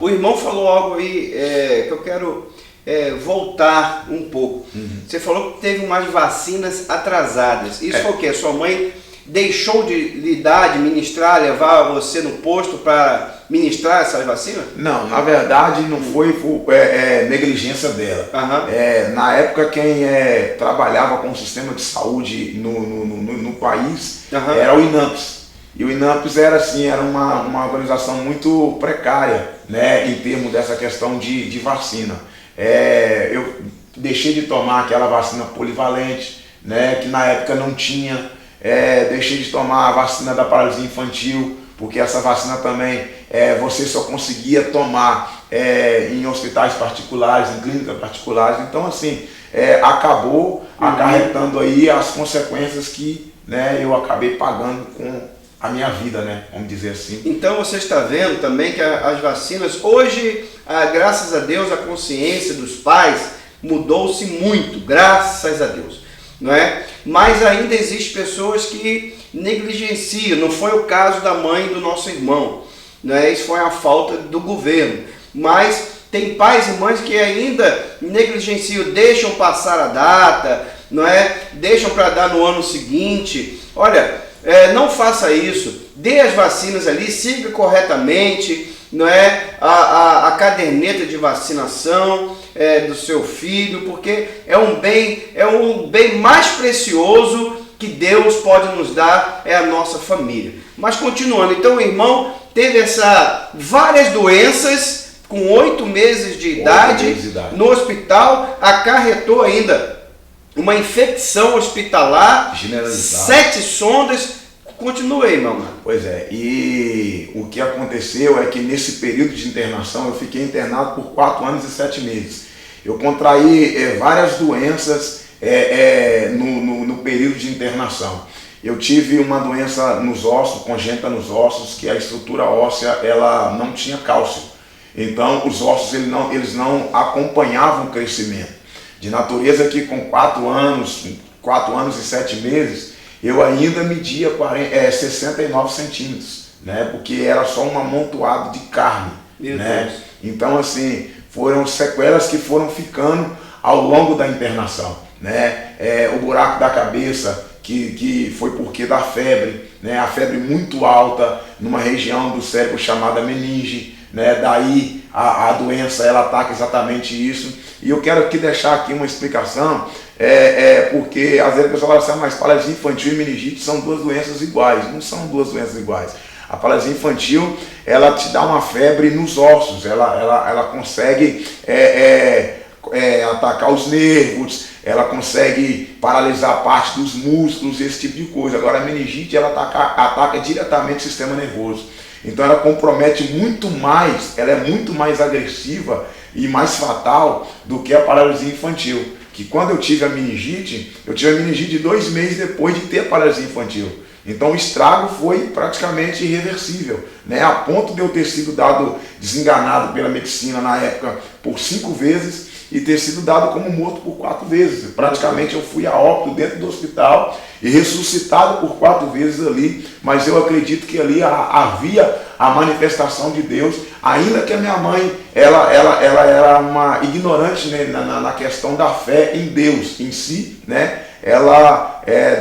O irmão falou algo aí que eu quero voltar um pouco. Você falou que teve umas vacinas atrasadas. Isso foi o quê? Sua mãe deixou de lhe dar, de ministrar, levar você no posto para ministrar essas vacinas? Não, na verdade não foi negligência dela. Na época quem trabalhava com o sistema de saúde no país era o INAMPS. E o INAMPS era assim, era uma organização muito precária, né, em termos dessa questão de vacina. Eu deixei de tomar aquela vacina polivalente, né, que na época não tinha. Deixei de tomar a vacina da paralisia infantil, porque essa vacina também você só conseguia tomar em hospitais particulares, em clínicas particulares. Então assim, acabou acarretando aí as consequências que, né, eu acabei pagando com a minha vida, né? Vamos dizer assim. Então você está vendo também que as vacinas, hoje, graças a Deus, a consciência dos pais mudou-se muito, graças a Deus, não é? Mas ainda existem pessoas que negligenciam, não foi o caso da mãe do nosso irmão, não é? Isso foi a falta do governo, mas tem pais e mães que ainda negligenciam, deixam passar a data, não é? Deixam para dar no ano seguinte. Olha, não faça isso, dê as vacinas ali, siga corretamente, não é? A caderneta de vacinação do seu filho, porque é um bem mais precioso que Deus pode nos dar, é a nossa família. Mas continuando, então o irmão teve várias doenças com 8 meses de idade no hospital, acarretou ainda uma infecção hospitalar, generalizada, 7 sondas. Continue aí, meu mano. Pois é, e o que aconteceu é que nesse período de internação eu fiquei internado por 4 anos e 7 meses. Eu contraí várias doenças no período de internação. Eu tive uma doença nos ossos, congênita nos ossos, que a estrutura óssea ela não tinha cálcio. Então os ossos eles não acompanhavam o crescimento. De natureza que com 4 anos e 7 meses, eu ainda media 69 centímetros, né? Porque era só um amontoado de carne, né? Então assim, foram sequelas que foram ficando ao longo da internação, né? O buraco da cabeça, que foi porque da febre, né? A febre muito alta numa região do cérebro chamada meninge, né? Daí a doença ela ataca exatamente isso. E eu quero aqui deixar aqui uma explicação, porque às vezes a pessoa fala assim, mas paralisia infantil e meningite são 2 doenças iguais. Não são 2 doenças iguais. A paralisia infantil, ela te dá uma febre nos ossos, ela consegue atacar os nervos, ela consegue paralisar parte dos músculos, esse tipo de coisa. Agora a meningite, ela ataca diretamente o sistema nervoso. Então ela compromete muito mais, ela é muito mais agressiva e mais fatal do que a paralisia infantil. Que quando eu tive a meningite 2 meses depois de ter a paralisia infantil. Então o estrago foi praticamente irreversível, né? A ponto de eu ter sido desenganado pela medicina na época por 5 vezes e ter sido dado como morto por 4 vezes. Praticamente eu fui a óbito dentro do hospital e ressuscitado por 4 vezes ali, mas eu acredito que ali havia a manifestação de Deus, ainda que a minha mãe ela era uma ignorante, né, na questão da fé em Deus em si, né?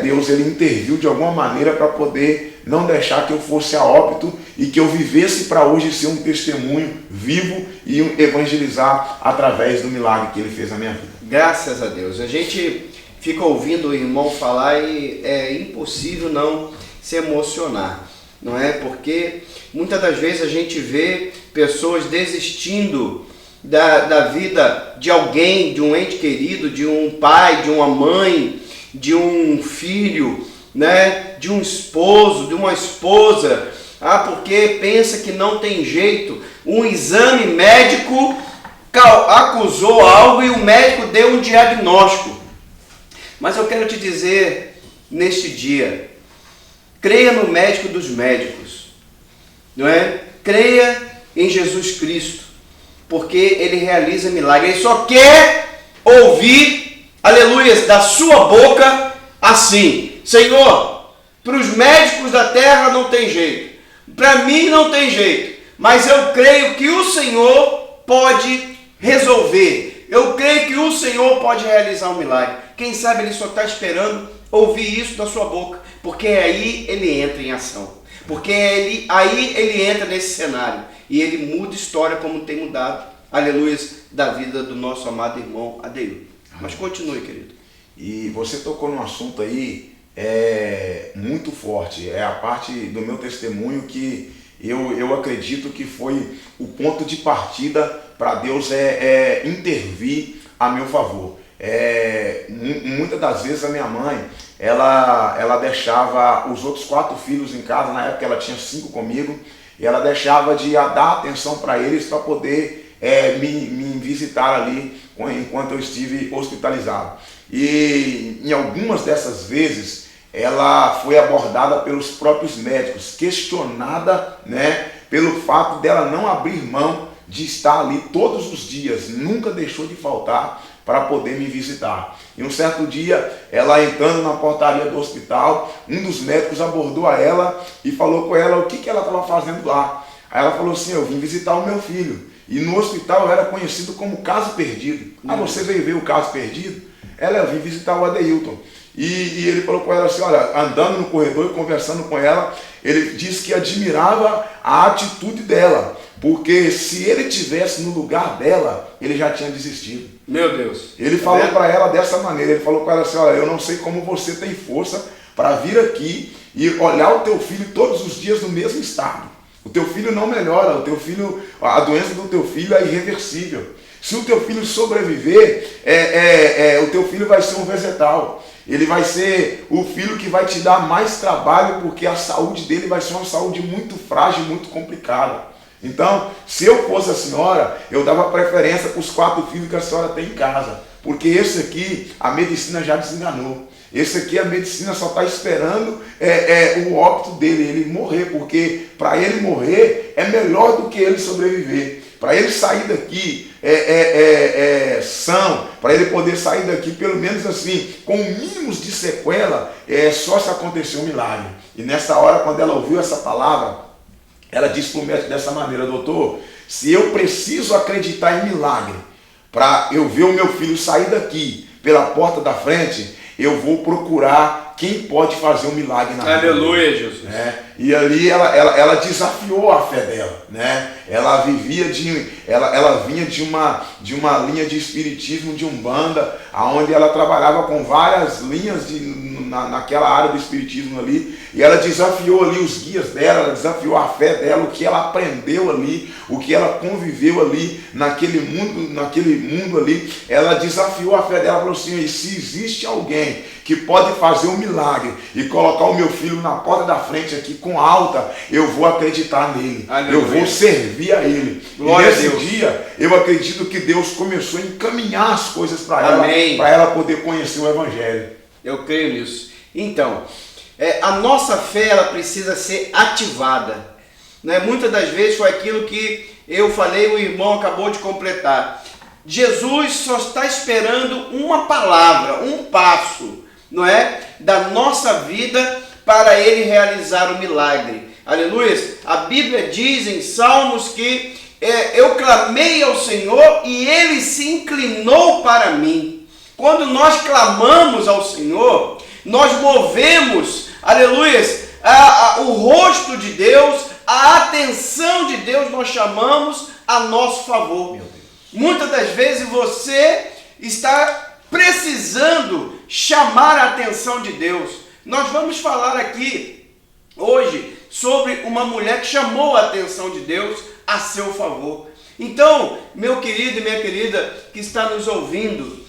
Deus ele interviu de alguma maneira para poder não deixar que eu fosse a óbito e que eu vivesse para hoje ser um testemunho vivo e evangelizar através do milagre que ele fez na minha vida. Graças a Deus. A gente fica ouvindo o irmão falar e é impossível não se emocionar, não é? Porque muitas das vezes a gente vê pessoas desistindo da vida de alguém, de um ente querido, de um pai, de uma mãe, de um filho, né? De um esposo, de uma esposa, porque pensa que não tem jeito. Um exame médico acusou algo e o médico deu um diagnóstico. Mas eu quero te dizer neste dia, creia no médico dos médicos, não é? Creia em Jesus Cristo, porque ele realiza milagres. Ele só quer ouvir, aleluia, da sua boca assim: Senhor, para os médicos da terra não tem jeito, para mim não tem jeito, mas eu creio que o Senhor pode resolver. Eu creio que o Senhor pode realizar um milagre. Quem sabe ele só está esperando ouvir isso da sua boca, porque aí ele entra em ação. Porque aí ele entra nesse cenário e ele muda história como tem mudado, aleluia, da vida do nosso amado irmão Adeilton. Mas continue, querido. E você tocou num assunto aí muito forte, é a parte do meu testemunho que eu acredito que foi o ponto de partida para Deus intervir a meu favor. Muitas das vezes a minha mãe, ela deixava os outros 4 filhos em casa, na época ela tinha 5 comigo, e ela deixava de dar atenção para eles para poder me visitar ali enquanto eu estive hospitalizado. E em algumas dessas vezes ela foi abordada pelos próprios médicos, questionada, né, pelo fato dela não abrir mão de estar ali todos os dias, nunca deixou de faltar para poder me visitar. E um certo dia, ela entrando na portaria do hospital, um dos médicos abordou a ela e falou com ela o que ela estava fazendo lá. Aí ela falou assim: eu vim visitar o meu filho. E no hospital eu era conhecido como caso perdido. Ah, você veio ver o caso perdido? Eu vim visitar o Adeilton. E ele falou com ela assim, olha, andando no corredor e conversando com ela, ele disse que admirava a atitude dela, porque se ele tivesse no lugar dela, ele já tinha desistido. Meu Deus. Ele falou para ela dessa maneira, ele falou com ela assim, olha, eu não sei como você tem força para vir aqui e olhar o teu filho todos os dias no mesmo estado. O teu filho não melhora, o teu filho, a doença do teu filho é irreversível. Se o teu filho sobreviver, o teu filho vai ser um vegetal. Ele vai ser o filho que vai te dar mais trabalho, porque a saúde dele vai ser uma saúde muito frágil, muito complicada. Então, se eu fosse a senhora, eu dava preferência para os 4 filhos que a senhora tem em casa. Porque esse aqui, a medicina já desenganou. Esse aqui, a medicina só está esperando o óbito dele, ele morrer. Porque para ele morrer, é melhor do que ele sobreviver. Para ele sair daqui são, para ele poder sair daqui, pelo menos assim, com mínimos de sequela, só se acontecer um milagre. E nessa hora, quando ela ouviu essa palavra, ela disse para o médico dessa maneira: doutor, se eu preciso acreditar em milagre para eu ver o meu filho sair daqui pela porta da frente, eu vou procurar quem pode fazer um milagre na vida. Aleluia, Jesus. E ali ela desafiou a fé dela, né? Ela vinha de uma linha de espiritismo, de umbanda, aonde ela trabalhava com várias linhas naquela área do espiritismo ali, e ela desafiou ali os guias dela, ela desafiou a fé dela, o que ela aprendeu ali, o que ela conviveu ali naquele mundo ali, ela desafiou a fé dela, falou assim: e se existe alguém que pode fazer um milagre e colocar o meu filho na porta da frente aqui com alta, eu vou acreditar nele. Aleluia. Eu vou servir a ele. Glória e nesse dia, eu acredito que Deus começou a encaminhar as coisas para ela poder conhecer o Evangelho. Eu creio nisso. Então, a nossa fé, ela precisa ser ativada. Né? Muitas das vezes foi aquilo que eu falei, o irmão acabou de completar. Jesus só está esperando uma palavra, um passo, não é, da nossa vida para ele realizar o milagre. Aleluia. A Bíblia diz em Salmos que eu clamei ao Senhor e ele se inclinou para mim. Quando nós clamamos ao Senhor, nós movemos, aleluia, o rosto de Deus, a atenção de Deus, nós chamamos a nosso favor. Muitas das vezes você está precisando chamar a atenção de Deus. Nós vamos falar aqui hoje sobre uma mulher que chamou a atenção de Deus a seu favor. Então, meu querido e minha querida que está nos ouvindo,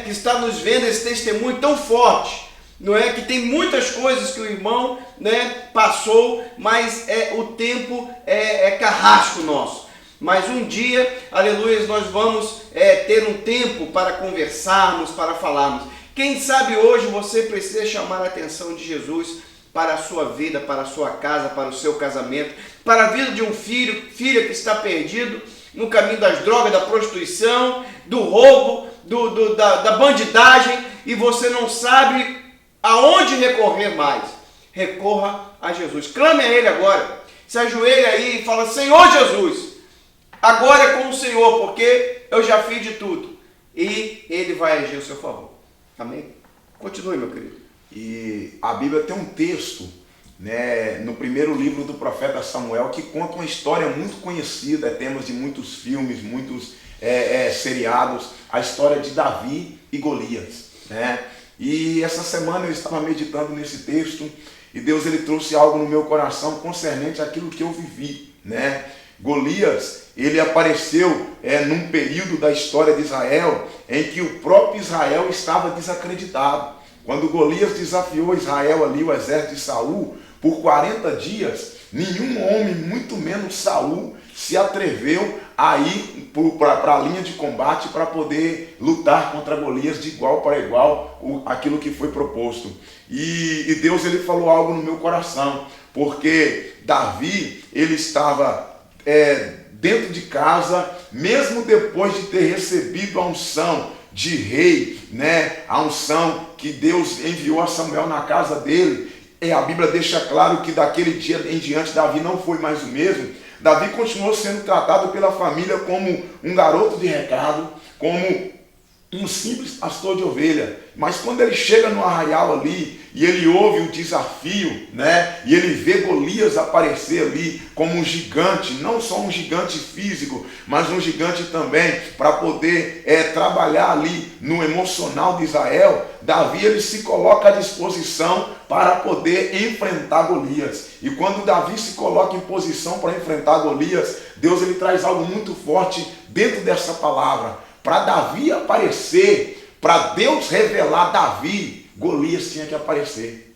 que está nos vendo esse testemunho tão forte, não é, que tem muitas coisas que o irmão, né, passou, mas o tempo é carrasco nosso. Mas um dia, aleluia, nós vamos ter um tempo para conversarmos, para falarmos. Quem sabe hoje você precisa chamar a atenção de Jesus para a sua vida, para a sua casa, para o seu casamento, para a vida de um filho, filha que está perdido no caminho das drogas, da prostituição, do roubo, da bandidagem, e você não sabe aonde recorrer mais. Recorra a Jesus. Clame a Ele agora. Se ajoelha aí e fala: Senhor Jesus, agora é com o Senhor, porque eu já fiz de tudo. E Ele vai agir a seu favor. Amém? Continue, meu querido. E a Bíblia tem um texto, né, no primeiro livro do profeta Samuel, que conta uma história muito conhecida, temas de muitos filmes, muitos seriados, a história de Davi e Golias, né? E essa semana eu estava meditando nesse texto e Deus ele trouxe algo no meu coração concernente àquilo que eu vivi, né? Golias, ele apareceu num período da história de Israel em que o próprio Israel estava desacreditado. Quando Golias desafiou Israel ali, o exército de Saul, por 40 dias, nenhum homem, muito menos Saul, se atreveu a ir para a linha de combate para poder lutar contra Golias de igual para igual, aquilo que foi proposto. E Deus ele falou algo no meu coração, porque Davi ele estava dentro de casa, mesmo depois de ter recebido a unção de rei, né? A unção que Deus enviou a Samuel na casa dele. A Bíblia deixa claro que daquele dia em diante Davi não foi mais o mesmo. Davi continuou sendo tratado pela família como um garoto de recado, como um simples pastor de ovelha. Mas quando ele chega no arraial ali e ele ouve o desafio, né? E ele vê Golias aparecer ali como um gigante, não só um gigante físico, mas um gigante também para poder trabalhar ali no emocional de Israel. Davi ele se coloca à disposição para poder enfrentar Golias. E quando Davi se coloca em posição para enfrentar Golias, Deus ele traz algo muito forte dentro dessa palavra. Para Davi aparecer, para Deus revelar Davi, Golias tinha que aparecer.